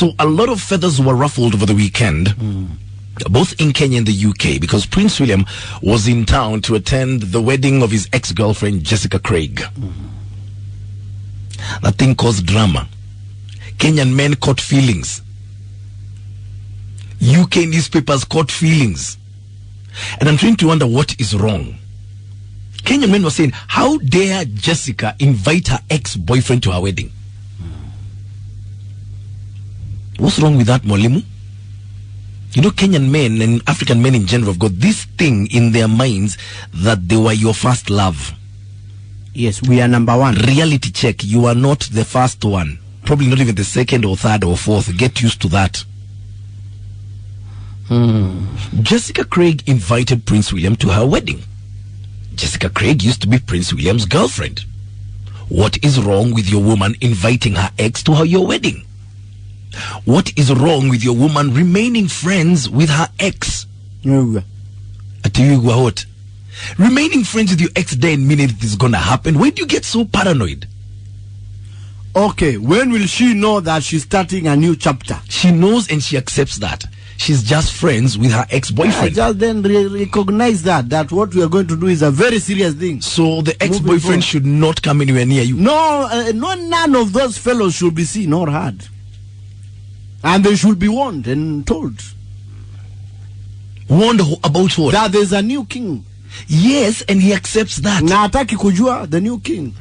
So a lot of feathers were ruffled over the weekend, both in Kenya and the UK, because Prince William was in town to attend the wedding of his ex-girlfriend, Jessica Craig. That thing caused drama. Kenyan men caught feelings. UK newspapers caught feelings. And I'm trying to wonder what is wrong. Kenyan men were saying, how dare Jessica invite her ex-boyfriend to her wedding? What's wrong with that, Mwalimu? You know, Kenyan men and African men in general have got this thing in their minds that they were your first love. Yes, we are number one. Reality check, you are not the first one. Probably not even the second or third or fourth. Get used to that. Jessica Craig invited Prince William to her wedding. Jessica Craig used to be Prince William's girlfriend. What is wrong with your woman inviting her ex to your wedding? What is wrong with your woman remaining friends with her ex? Remaining friends with your ex doesn't mean it is gonna happen. Why do you get so paranoid? Okay, when will she know that she's starting a new chapter? She knows and she accepts that. She's just friends with her ex-boyfriend. Just then recognize that what we are going to do is a very serious thing. So the ex-boyfriend should not come anywhere near you? No, none of those fellows should be seen or heard. And they should be warned and told. Warned about what? That there's a new king. Yes, and he accepts that. Na hataki kujua the new king.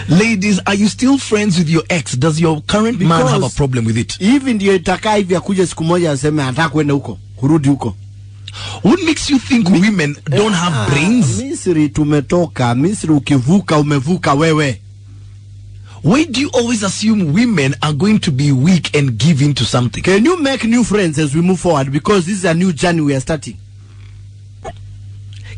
Ladies, are you still friends with your ex? Does your current man have a problem with it? Even ndio itakaa hivi akuje siku moja aseme anataka kwenda huko, kurudi huko. What makes you think women don't have brains? Misri tumetoka, Misri ukivuka umevuka wewe. Why do you always assume women are going to be weak and give in to something? Can you make new friends as we move forward? Because this is a new journey we are starting.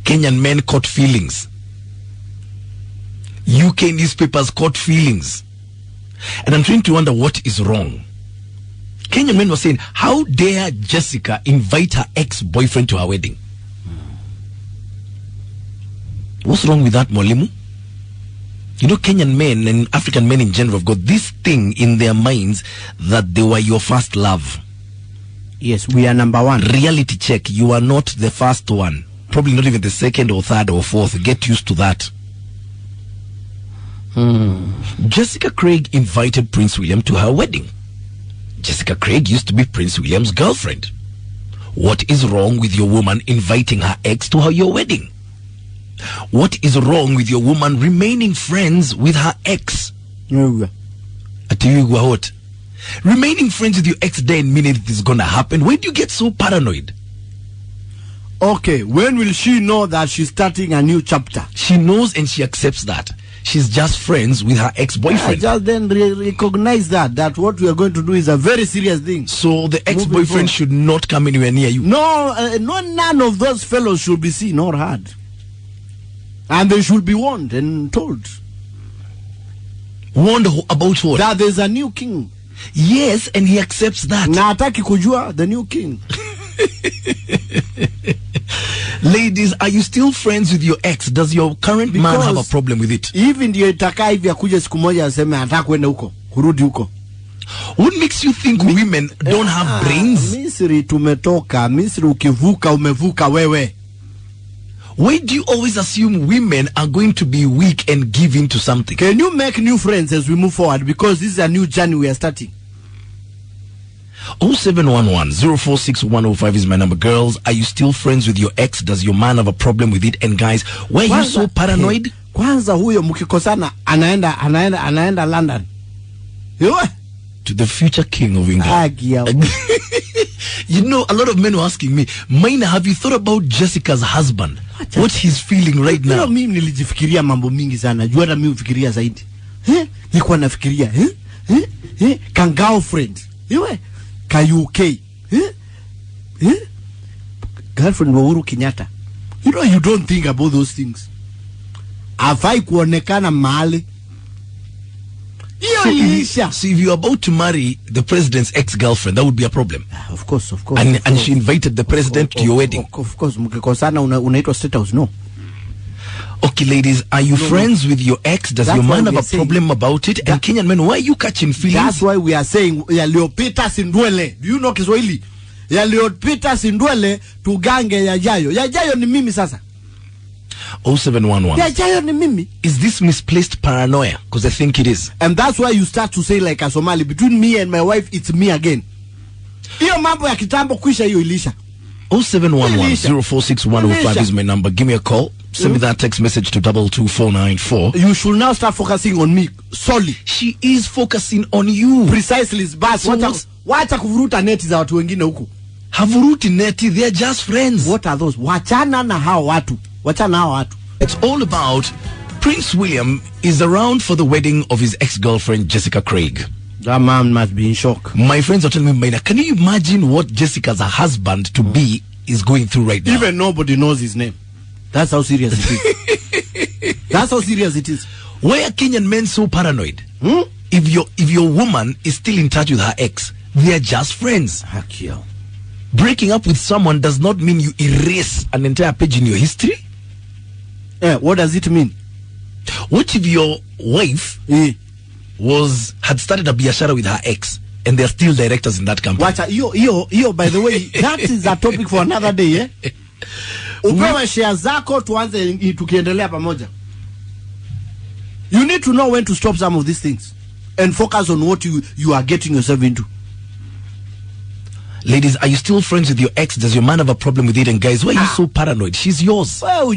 Kenyan men caught feelings. UK newspapers caught feelings. And I'm trying to wonder what is wrong. Kenyan men were saying, how dare Jessica invite her ex-boyfriend to her wedding? What's wrong with that, Mwalimu? You know, Kenyan men and African men in general have got this thing in their minds that they were your first love. Yes, we are number one. Reality check, you are not the first one. Probably not even the second or third or fourth. Get used to that. Jessica Craig invited Prince William to her wedding. Jessica Craig used to be Prince William's girlfriend. What is wrong with your woman inviting her ex to your wedding? What is wrong with your woman remaining friends with her ex? Remaining friends with your ex doesn't mean it is gonna happen. Why do you get so paranoid? Okay, when will she know that she's starting a new chapter? She knows and she accepts that. She's just friends with her ex-boyfriend. Just then recognize that what we are going to do is a very serious thing. So the ex-boyfriend should not come anywhere near you? No, none of those fellows should be seen or heard. And they should be warned and told. Warned about what? That there's a new king. Yes, and he accepts that. Na hataki kujua the new king. Ladies, are you still friends with your ex? Does your current man have a problem with it? Even ndio itakaa hivi akuje siku moja aseme anataka kwenda huko, kurudi huko. What makes you think women don't have brains? Misri tumetoka, Misri ukivuka umevuka wewe. Why do you always assume women are going to be weak and give in to something? Can you make new friends as we move forward? Because this is a new journey we are starting. 0711-046105 is my number. Girls, are you still friends with your ex? Does your man have a problem with it? And guys, why are you so paranoid? Kwanza huyo mkikosana anaenda London. To the future king of England. You know, a lot of men were asking me, Maina, have you thought about Jessica's husband? What he's feeling right now? Mimi nilijifikiria mambo mingi sana. Jua na mimi ufikiria zaidi. Nilikuwa nafikiria, kan girlfriend. Ka UK. Girlfriend wa Uhuru Kenyatta. You know, you don't think about those things. Afai kuonekana mahali. So if you're about to marry the president's ex-girlfriend, that would be a problem. Of course. And she invited the president to your wedding. Of course, mkikosana unaitwa state house, no. Okay, ladies, are you friends with your ex? Does your man have a problem about it? And Kenyan men, why are you catching feelings? That's why we are saying yaliyopita sindwele. Do you know Kiswahili? Yaliyopita sindwele tugange yajayo. Yajayo ni mimi sasa. 0711. Yajayo ni mimi. Is this misplaced paranoia? Because I think it is. And that's why you start to say like a Somali, between me and my wife, it's me again. Hiyo mambo ya kitambo kuisha hiyo ilisha. 0711-046105 is my number. Give me a call. Send me that text message to 22494. You should now start focusing on me solely. She is focusing on you. Precisely. Bas, So wacha kuvuruta neti za watu wengine huku. Havuruti neti, they're just friends. What are those? Wachana na hao watu. Wachana na hao watu. It's all about Prince William is around for the wedding of his ex-girlfriend Jessica Craig. That man must be in shock. My friends are telling me, Maina, can you imagine what Jessica's husband to be is going through right now? Even nobody knows his name. That's how serious it is. That's how serious it is. Why are Kenyan men so paranoid? If your woman is still in touch with her ex, they are just friends. Breaking up with someone does not mean you erase an entire page in your history. What does it mean? What if your wife had started a biashara with her ex and they're still directors in that company? Yo, by the way, that is a topic for another day, eh? Upewe share zako tuanze tukiendelea pamoja. You need to know when to stop some of these things and focus on what you are getting yourself into. Ladies, are you still friends with your ex? Does your man have a problem with it? And guys, why are you so paranoid? She's yours. Why do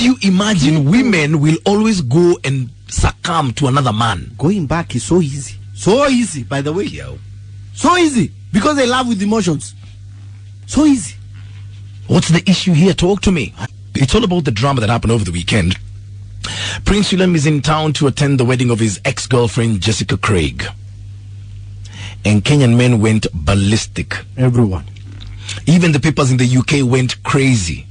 you imagine women will always go and succumb to another man? Going back is so easy. So easy, by the way. So easy. Because they love with emotions. So easy. What's the issue here? Talk to me. It's all about the drama that happened over the weekend. Prince William is in town to attend the wedding of his ex-girlfriend Jessica Craig. And Kenyan men went ballistic. Everyone. Even the papers in the UK went crazy,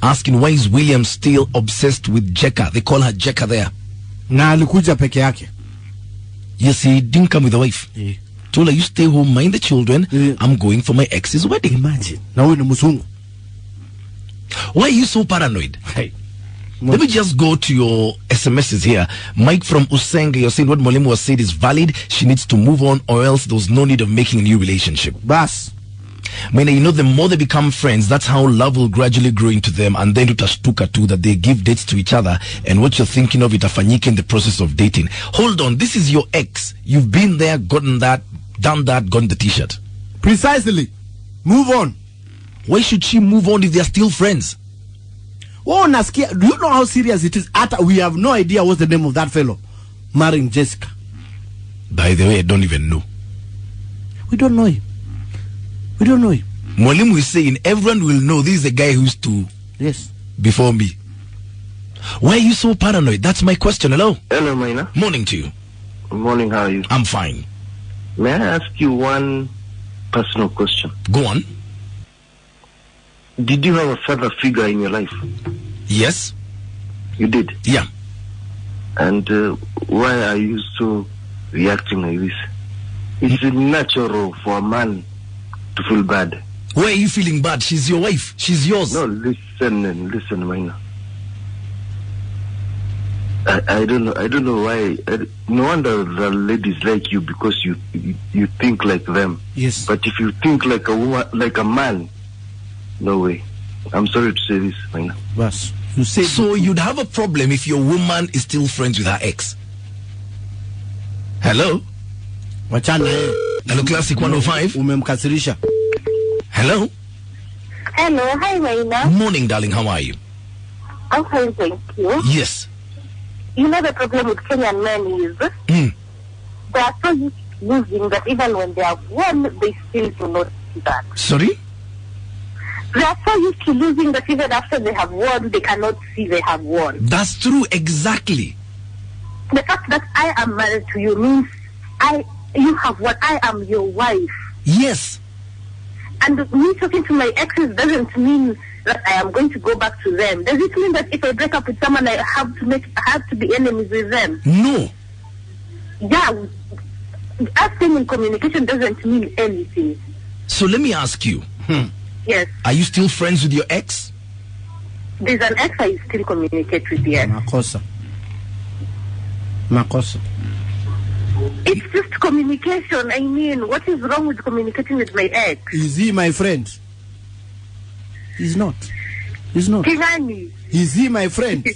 asking why is William still obsessed with Jeka. They call her Jeka there. Na alikuja peke yake. Yes, he didn't come with a wife. Told her, you stay home, mind the children. I'm going for my ex's wedding. Imagine. Now we're in Musungu. Why are you so paranoid? Hey. Let me just go to your SMSs here. Mike from Usenge, you're saying what Mwalimu was said is valid. She needs to move on or else there's no need of making a new relationship. Bas. Mena, you know, the more they become friends, that's how love will gradually grow into them, and then tutashtuka too that they give dates to each other, and what you're thinking of itafanyika in the process of dating. Hold on, this is your ex. You've been there, gotten that, done that, gotten the t-shirt. Precisely. Move on. Why should she move on if they're still friends? Oh, Naskia, do you know how serious it is? We have no idea what's the name of that fellow marrying Jessica. By the way, I don't even know. We don't know him. We don't know him. Mwalimu is saying everyone will know this is the guy who used to before me. Why are you so paranoid? That's my question. Hello. Hello, Maina. Morning to you. Morning, how are you? I'm fine. May I ask you one personal question? Go on. Did you have a father figure in your life? Yes. You did? Yeah. And why are you so reacting like this? It's natural for a man to feel bad. Why are you feeling bad? She's your wife. She's yours. No, listen, Maina. I don't know why. No wonder the ladies like you, because you think like them. Yes. But if you think like a woman, like a man, no way. I'm sorry to say this, Maina. Yes. You say so you'd have a problem if your woman is still friends with her ex. Hello? Hello, Classic 105. Umemkasirisha. Hello? Hello, hi Maina. Morning, darling. How are you? I'm fine, thank you. Yes. You know the problem with Kenyan men is they are so used to losing that even when they have won, they still do not see that. Sorry? They are so used to losing that even after they have won, they cannot see they have won. That's true, exactly. The fact that I am married to you means you have won. I am your wife. Yes. And me talking to my exes doesn't mean that I am going to go back to them. Does it mean that if I break up with someone, I have to be enemies with them? No. Yeah, us staying in communication doesn't mean anything. So let me ask you. Yes. Are you still friends with your ex? there's an ex I still communicate with, yes. Makosa. It's just communication. I mean, what is wrong with communicating with my ex? Is he my friend? He's not. Kingani. Is he my friend?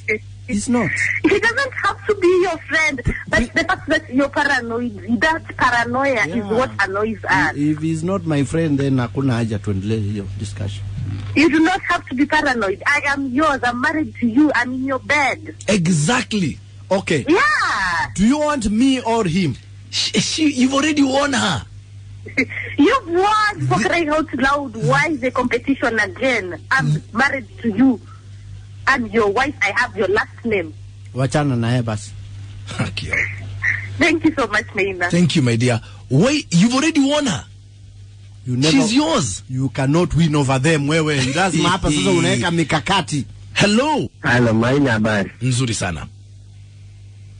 He's not. He doesn't have to be your friend. But the fact that you're paranoid, that paranoia is what annoys us. If he's not my friend, then hakuna haja tuendelee hiyo discussion. You do not have to be paranoid. I am yours. I'm married to you. I'm in your bed. Exactly. Okay. Yeah. Do you want me or him? You've already won her. You've won, for crying out loud. Why is the competition again? I'm married to you. I'm your wife. I have your last name. Wachana naye basi. Okay. Thank you so much, Naina. Thank you, my dear. Wait, you've already won her. She's yours. You cannot win over them, wewe. Lazima hapa sasa unaweka mikakati. Hello. Halo, Maina, habari? Nzuri sana.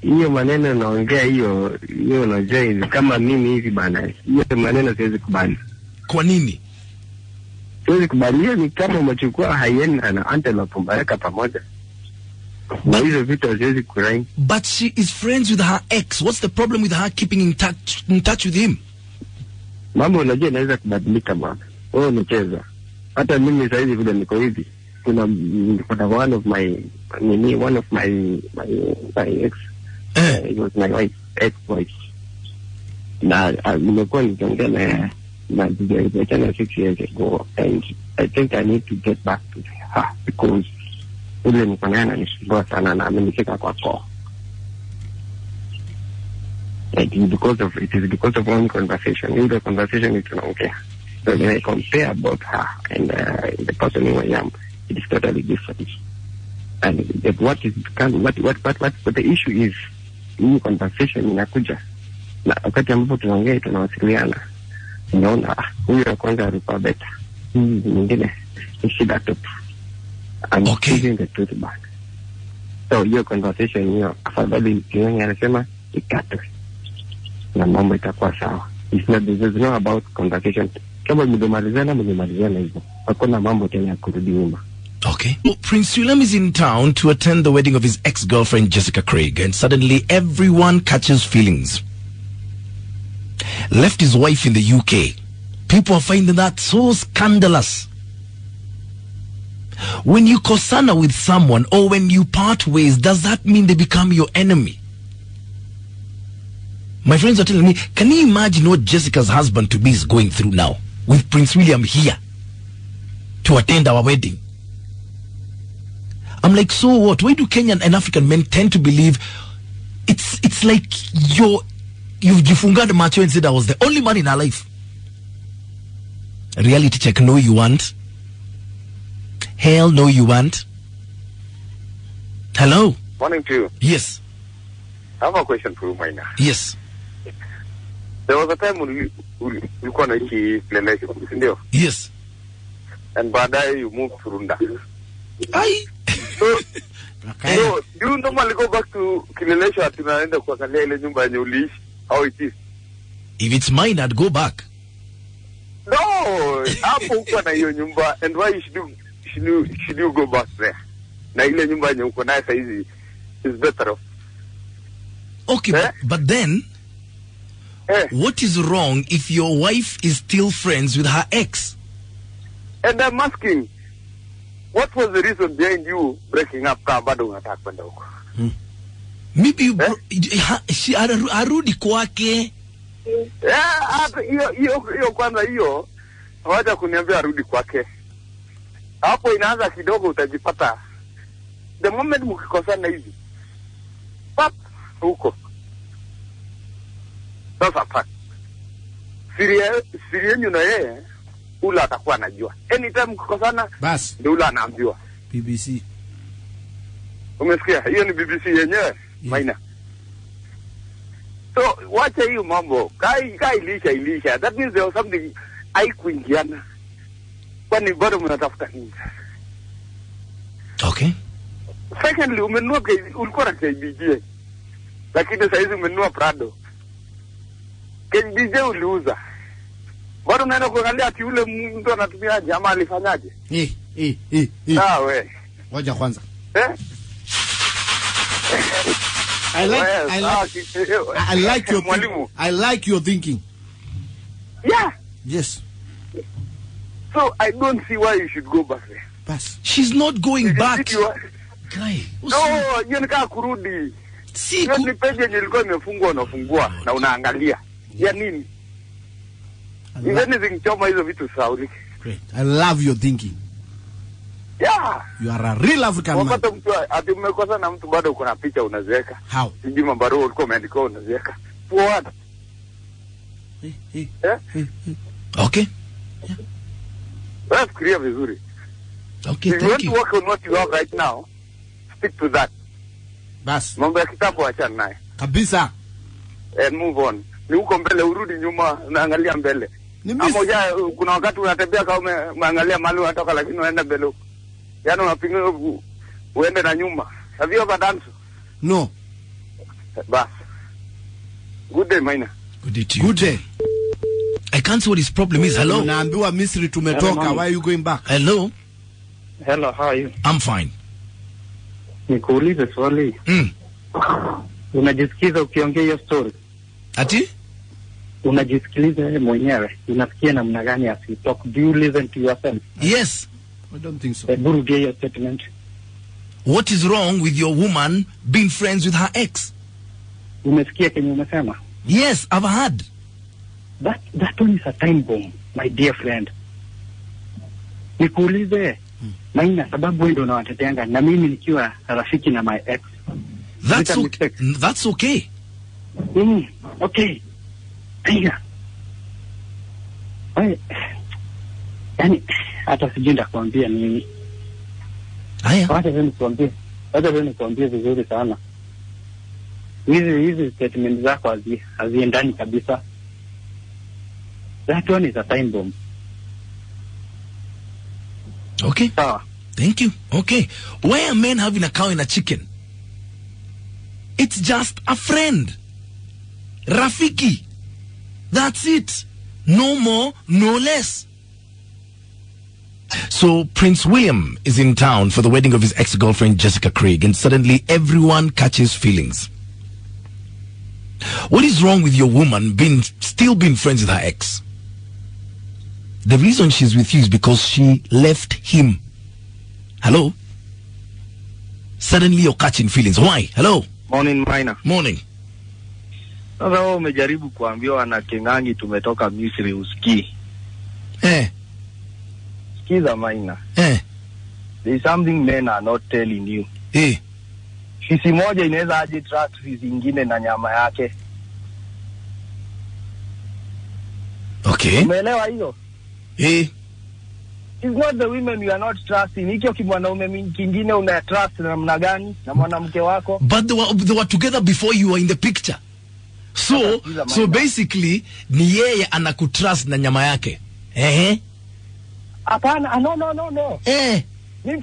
Hiyo maneno naongea hiyo unajua kama mimi hivi bana. Hiyo maneno siwezi kubali. Kwa nini? Siwezi kubali. Hiyo ni kama umechukua hyena na antelope mbaraka pamoja. Hizo vitu siwezi kurai. But she is friends with her ex. What's the problem with her keeping in touch with him? Mambo unajua inaweza kubadilika bwana. Wewe unacheza. Hata mimi sasa hivi vile niko hivi. Kuna one of my ex. It was my ex-wife. Na nimekuwa nikiongea na tuliachana 6 years ago, and I think I need to get back to her because ule niko naye ananisumbua sana na amenifika kwa koo. It is because of one conversation. In the conversation it's tunaongea. So when I compare about her and the person who I am, it is totally different. And what the issue is, hii conversation inakuja na wakati ambapo tunaongea tunawasiliana, unaona huyu wa kwanza alikuwa better, mwingine ni shida tu. I'm choosing the truth back. So your conversation hiyo afadhali kinyonge anasema ikatwe na mambo itakuwa sawa. It's not about conversation. Kama mlimalizana hivyo, hakuna mambo tena ya kurudi nyuma. Okay. Well, Prince William is in town to attend the wedding of his ex-girlfriend Jessica Craig, and suddenly everyone catches feelings. Left his wife in the UK. People are finding that so scandalous. When you cosana with someone or when you part ways, does that mean they become your enemy? My friends are telling me, can you imagine what Jessica's husband-to-be is going through now with Prince William here to attend our wedding? I'm like, so what? Why do Kenyan and African men tend to believe it's like you've jifungad macho and said I was the only man in our life? Reality check, no you want. Hell no you want. Hello? Morning to you. Yes. I have a question for you, Maina. Yes. There was a time when you call it relationship. Yes. And baadaye you moved to Runda. Aye. So do you normally go back to Kilelesha tunaenda kuangalia ile nyumba yenye uliishi, how it is? If it's mine, I'd go back. No, hapo uko na hiyo nyumba, and why should you go back there? Na ile nyumba yenye uko nayo sasa hizi is better off. Okay, but then what is wrong if your wife is still friends with her ex? And I'm asking, what was the reason behind you breaking up kama bado unataka kwenda huko? Maybe she arudi kwake. Hiyo kwanza hiyo hawaja kuniambia arudi kwake. Hapo inaanza kidogo utajipata. The moment mkikosana hivi. Pap huko. Sasa pap. Siri yenu na yeye ula atakuwa anajua. Anytime mkikosana bas ndio ula anaambiwa. BBC. Umesikia? Hiyo ni BBC yenyewe, Maina. So wacha hiyo mambo. Kai ilisha. That means there was something haikuingiana. Kwani bado mnatafuta nini? Okay. Secondly, ulikuwa na KBJ. Lakini sasa hizi umenunua Prado. KBJ uliuza. Bado unaenda kuangalia ati ule mtu anatumia jamaa alifanyaje? Ah we. Waja kwanza. I like your thinking. Yeah. Yes. So I don't see why you should go back there. Pass. She's not going back. Guy. No, you nika kurudi. Siku. Ni page nilikuwa nimefungwa unafungua na unaangalia. Ya nini? Anything choma hizo vitu sauri. Great. I love your thinking. Yeah. You are a real African man. Wakati mtu ati mmekosa na mtu bado uko na picha unaziweka. How? Sijui mambarua ulikuwa umeandika unaziweka. For what? Okay. Let's fikiria vizuri. Okay, if you want to work on what you have right now, stick to that. Bas. Mambo ya kitabu achana naye. Kabisa. And move on. Ni uko mbele urudi nyuma unaangalia mbele. Amoja kuna wakati unatembea kama umeangalia mahali unatoka lakini unaenda mbele. Yaani unapinga uende na nyuma. Have you ever done so? No. Bas. Good day, Maina. Good day to you. Good day. I can't see what his problem is. Hello. Naambiwa Misri tumetoka. Why are you going back? Hello. Hello, how are you? I'm fine. Nikuulize swali. Unajisikiza ukiongea hiyo story? Ati? Unajisikiliza wewe mwenyewe? Unasikia namna gani as you talk? Do you listen to yourself? Yes. I don't think so. Burudia your statement. What is wrong with your woman being friends with her ex? Umesikia kenye umesema? Yes, I've heard. That one is a time bomb, my dear friend. Nikuulize, Maina, sababu wewe ndio unawateteanga na mimi nikiwa rafiki na my ex. That's okay. Okay. Aya. Yani hata sijui ndakwambia nini. Haya. Wacha nikwambie vizuri sana. Hizi statement zako haziendani kabisa. That one is a time bomb. Okay. Thank you. Okay. Why are men having a cow and a chicken? It's just a friend. Rafiki. That's it. No more, no less. So Prince William is in town for the wedding of his ex-girlfriend Jessica Craig, and suddenly everyone catches feelings. What is wrong with your woman still being friends with her ex? The reason she's with you is because she left him. Hello? Suddenly you're catching feelings. Why? Hello? Morning, Maina. Morning. Sasa wewe umejaribu kuambiwa na Kengangi tumetoka Misri usikii. Sikiza Maina. There is something men are not telling you. Fisi moja inaweza aje trust fisi nyingine na nyama yake. Okay. Umeelewa hiyo? It's not the women you are not trusting. Hiki kimwanaume kingine una trust namna gani na mwanamke wako? But they were together before you were in the picture. So basically ni yeye anakutrust na nyama yake. Hapana, no.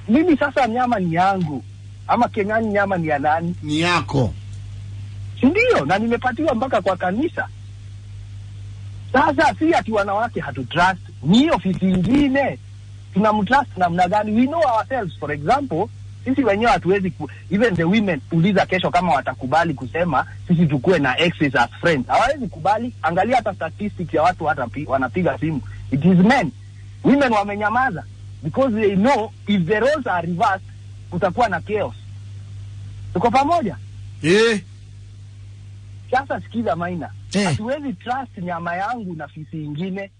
Mimi sasa nyama ni yangu. Ama Kenyani nyama ni ya nani? Ni yako. Ndio, na nimepatiwa mpaka kwa kanisa. Sasa si ati wanawake hatutrust. Ni ofisi nyingine tunamtrust namna gani? We know ourselves. For example, sisi wenyewe hatuwezi even the women uliza kesho kama watakubali kusema sisi tukue na exes as friends. Hawawezi kubali. Angalia hata statistics ya watu hata wanapiga simu. It is men. Women wamenyamaza because they know if the roles are reversed kutakuwa na chaos. Tuko pamoja? Sasa sikiza Maina. Hatuwezi trust nyama yangu na fisi nyingine.